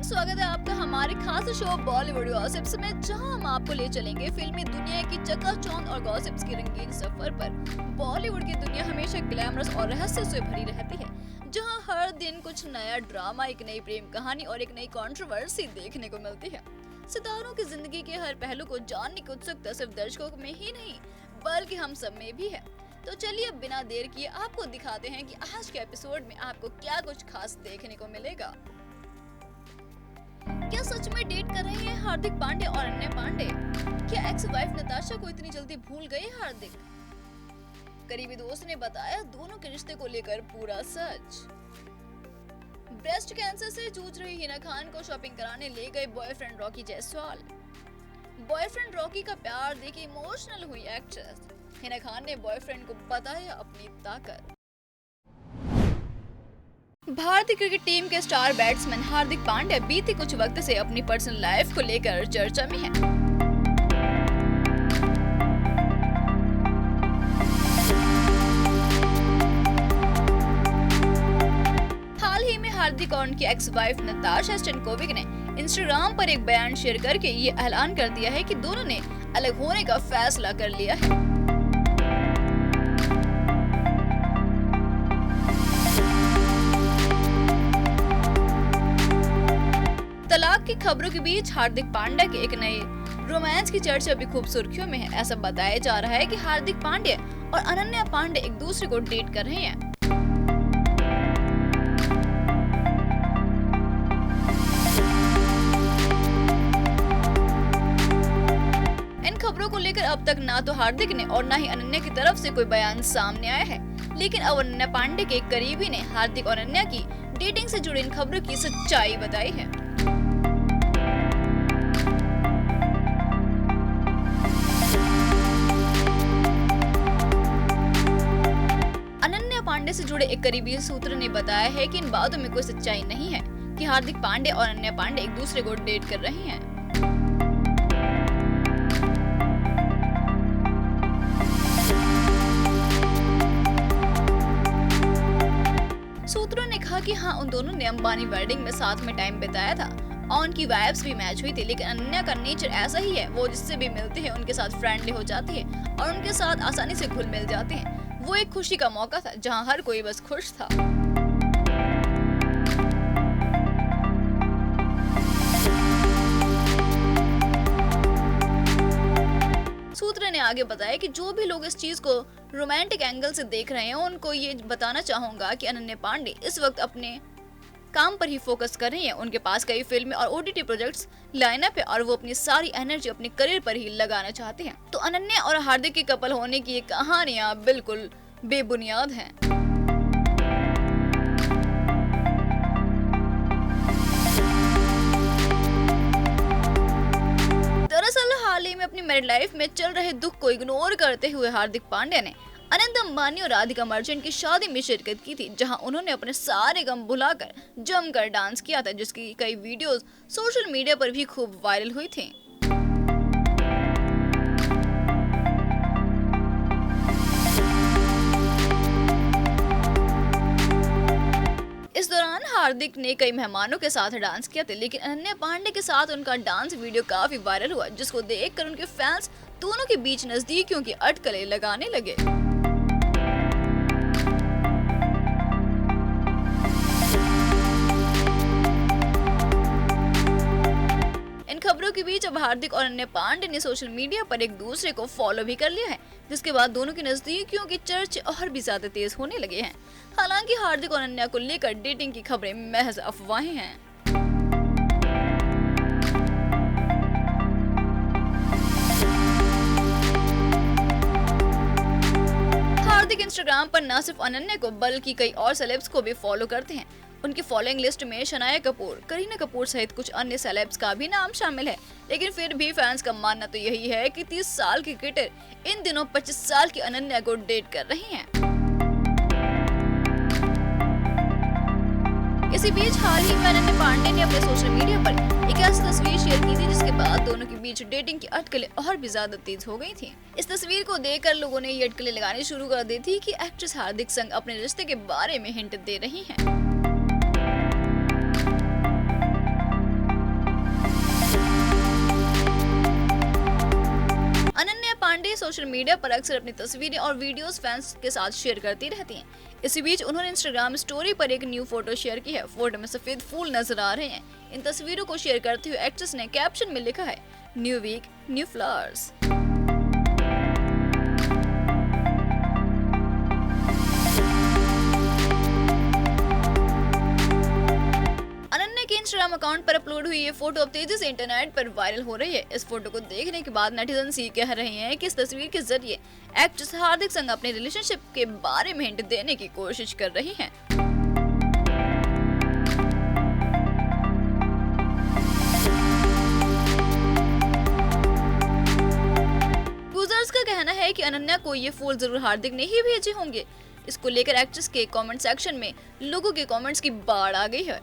Friends, स्वागत है आपका हमारे खास शो बॉलीवुड गॉसिप्स में, जहां हम आपको ले चलेंगे फिल्मी दुनिया की चकाचौंध और गॉसिप्स की रंगीन सफर पर। बॉलीवुड की दुनिया हमेशा ग्लैमरस और रहस्य से भरी रहती है, जहां हर दिन कुछ नया ड्रामा, एक नई प्रेम कहानी और एक नई कंट्रोवर्सी देखने को मिलती है। सितारों की जिंदगी के हर पहलू को जानने की उत्सुकता सिर्फ दर्शकों में ही नहीं बल्कि हम सब में भी है। तो चलिए अब बिना देर किए आपको दिखाते हैं कि आज के एपिसोड में आपको क्या कुछ खास देखने को मिलेगा। क्या सच में डेट कर रहे हैं हार्दिक पांडे और अनन्या पांडे? क्या एक्स वाइफ नताशा को इतनी जल्दी भूल गए हार्दिक? करीबी दोस्त ने बताया दोनों के रिश्ते को लेकर पूरा सच। ब्रेस्ट कैंसर से जूझ रही हिना खान को शॉपिंग कराने ले गए boyfriend Rocky Jaiswal. Boyfriend Rocky का प्यार देख इमोशनल हुई एक्ट्रेस। हिना खान ने बॉयफ्रेंड को बताया अपनी ताकत। भारतीय क्रिकेट टीम के स्टार बैट्समैन हार्दिक पांड्या बीते कुछ वक्त से अपनी पर्सनल लाइफ को लेकर चर्चा में हैं। हाल ही में हार्दिक और उनकी एक्स वाइफ नताशा स्टेनकोविक ने इंस्टाग्राम पर एक बयान शेयर करके ये ऐलान कर दिया है कि दोनों ने अलग होने का फैसला कर लिया है। तलाक की खबरों के बीच हार्दिक पांड्या के एक नए रोमांस की चर्चा भी खूब सुर्खियों में है। ऐसा बताया जा रहा है कि हार्दिक पांड्या और अनन्या पांडे एक दूसरे को डेट कर रहे हैं। इन खबरों को लेकर अब तक ना तो हार्दिक ने और ना ही अनन्या की तरफ से कोई बयान सामने आया है, लेकिन अब अनन्या पांडे के एक करीबी ने हार्दिक और अनन्या की डेटिंग से जुड़ी इन खबरों की सच्चाई बताई है। पांडे से जुड़े एक करीबी सूत्र ने बताया है कि इन बातों में कोई सच्चाई नहीं है कि हार्दिक पांडे और अनन्या पांडे एक दूसरे को डेट कर रहे हैं। सूत्रों ने कहा कि हाँ, उन दोनों ने अंबानी वेडिंग में साथ में टाइम बिताया था और उनकी वाइब्स भी मैच हुई थी, लेकिन अनन्या का नेचर ऐसा ही है, वो जिससे भी मिलते हैं उनके साथ फ्रेंडली हो जाती है और उनके साथ आसानी से घुल मिल जाते हैं। वो एक खुशी का मौका था जहां हर कोई बस खुश था। सूत्र ने आगे बताया कि जो भी लोग इस चीज को रोमांटिक एंगल से देख रहे हैं, उनको ये बताना चाहूंगा कि अनन्या पांडे इस वक्त अपने काम पर ही फोकस कर रही हैं। उनके पास कई फिल्में और ओटीटी प्रोजेक्ट्स लाइनअप है और वो अपनी सारी एनर्जी अपने करियर पर ही लगाना चाहते हैं। तो अनन्या और हार्दिक के कपल होने की ये कहानियां बिल्कुल बेबुनियाद हैं। दरअसल हाल ही में अपनी मैरिड लाइफ में चल रहे दुख को इग्नोर करते हुए हार्दिक पांड्या ने अनंत अंबानी और राधिका मर्चेंट की शादी में शिरकत की थी, जहां उन्होंने अपने सारे गम भुलाकर जमकर डांस किया था, जिसकी कई वीडियोस सोशल मीडिया पर भी खूब वायरल हुई थी। इस दौरान हार्दिक ने कई मेहमानों के साथ डांस किया था, लेकिन अनन्या पांडे के साथ उनका डांस वीडियो काफी वायरल हुआ, जिसको देखकर उनके फैंस दोनों के बीच नजदीकियों की अटकलें लगाने लगे। इन खबरों के बीच अब हार्दिक और अनन्या पांडे ने सोशल मीडिया पर एक दूसरे को फॉलो भी कर लिया है, जिसके बाद दोनों की नजदीकियों के चर्चे और भी ज्यादा तेज होने लगे हैं। हालांकि हार्दिक और अनन्या को लेकर डेटिंग की खबरें महज अफवाहें हैं। हार्दिक इंस्टाग्राम पर न सिर्फ अनन्या को बल्कि कई और सेलेब्स को भी फॉलो करते हैं। उनकी फॉलोइंग लिस्ट में शनाया कपूर, करीना कपूर सहित कुछ अन्य सेलेब्स का भी नाम शामिल है, लेकिन फिर भी फैंस का मानना तो यही है कि 30 साल की क्रिकेटर इन दिनों 25 साल की अनन्या को डेट कर रही हैं। इसी बीच हाल ही में अनन्या पांडे ने अपने सोशल मीडिया पर एक ऐसी तस्वीर शेयर की थी, जिसके बाद दोनों के बीच डेटिंग की अटकलें और भी ज्यादा तेज हो गई थी। इस तस्वीर को देखकर लोगों ने ये अटकलें लगानी शुरू कर दी थी कि एक्ट्रेस हार्दिक संग अपने रिश्ते के बारे में हिंट दे रही हैं। सोशल मीडिया पर अक्सर अपनी तस्वीरें और वीडियोस फैंस के साथ शेयर करती रहती हैं। इसी बीच उन्होंने इंस्टाग्राम स्टोरी पर एक न्यू फोटो शेयर की है। फोटो में सफेद फूल नजर आ रहे हैं। इन तस्वीरों को शेयर करते हुए एक्ट्रेस ने कैप्शन में लिखा है, न्यू वीक न्यू फ्लावर्स। के इंस्टाग्राम अकाउंट पर अपलोड हुई ये फोटो अब तेजी से इंटरनेट पर वायरल हो रही है। इस फोटो को देखने के बाद नेटिजन्स ये कह रहे हैं कि इस तस्वीर के जरिए एक्ट्रेस हार्दिक संग अपने रिलेशनशिप के बारे में हिंट देने की कोशिश कर रही हैं। यूजर्स का कहना है कि अनन्या को ये फूल जरूर हार्दिक ने ही भेजे होंगे। इसको लेकर एक्ट्रेस के कमेंट सेक्शन में लोगों के कमेंट्स की बाढ़ आ गई है।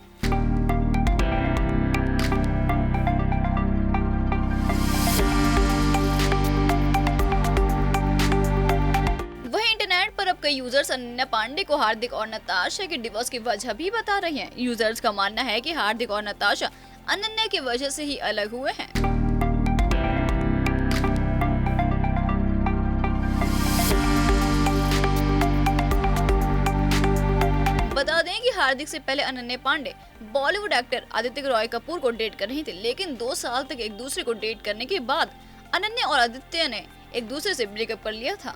कई यूजर्स अनन्या पांडे को हार्दिक और नताशा के डिवोर्स की वजह भी बता रहे हैं। यूजर्स का मानना है कि हार्दिक और नताशा अनन्या की वजह से ही अलग हुए हैं। बता दें कि हार्दिक से पहले अनन्या पांडे बॉलीवुड एक्टर आदित्य रॉय कपूर को डेट कर रही थी, लेकिन 2 साल तक एक दूसरे को डेट करने के बाद अनन्या और आदित्य ने एक दूसरे से ब्रेकअप कर लिया था।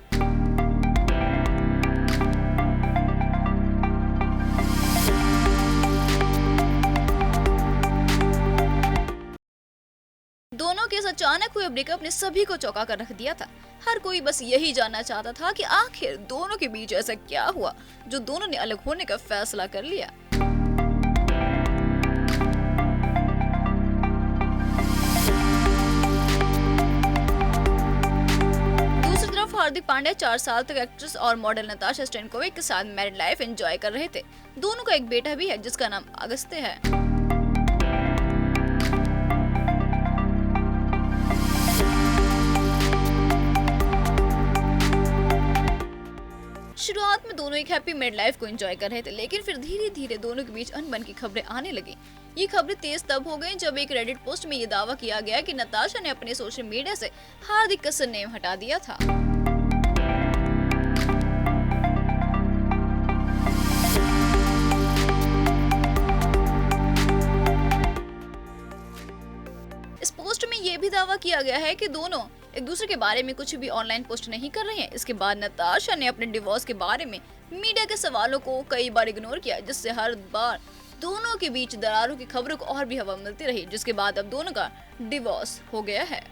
दोनों के इस अचानक हुए ब्रेकअप ने सभी को चौंका कर रख दिया था। हर कोई बस यही जानना चाहता था कि आखिर दोनों के बीच ऐसा क्या हुआ जो दोनों ने अलग होने का फैसला कर लिया। दूसरी तरफ हार्दिक पांड्या 4 साल तक एक्ट्रेस और मॉडल नताशा स्टेनकोविक के साथ मैरिड लाइफ एंजॉय कर रहे थे। दोनों का एक बेटा भी है जिसका नाम अगस्त्य है। शुरुआत में दोनों एक हैप्पी मैरिड लाइफ को एंजॉय कर रहे थे, लेकिन फिर धीरे धीरे दोनों के बीच अनबन की खबरें आने लगी। ये खबरें तेज तब हो गई जब एक रेडिट पोस्ट में ये दावा किया गया कि नताशा ने अपने सोशल मीडिया से हार्दिक का सरनेम हटा दिया था। इस पोस्ट में ये भी दावा किया गया है कि दोनों एक दूसरे के बारे में कुछ भी ऑनलाइन पोस्ट नहीं कर रहे हैं। इसके बाद नताशा ने अपने डिवोर्स के बारे में मीडिया के सवालों को कई बार इग्नोर किया, जिससे हर बार दोनों के बीच दरारों की खबरों को और भी हवा मिलती रही, जिसके बाद अब दोनों का डिवोर्स हो गया है।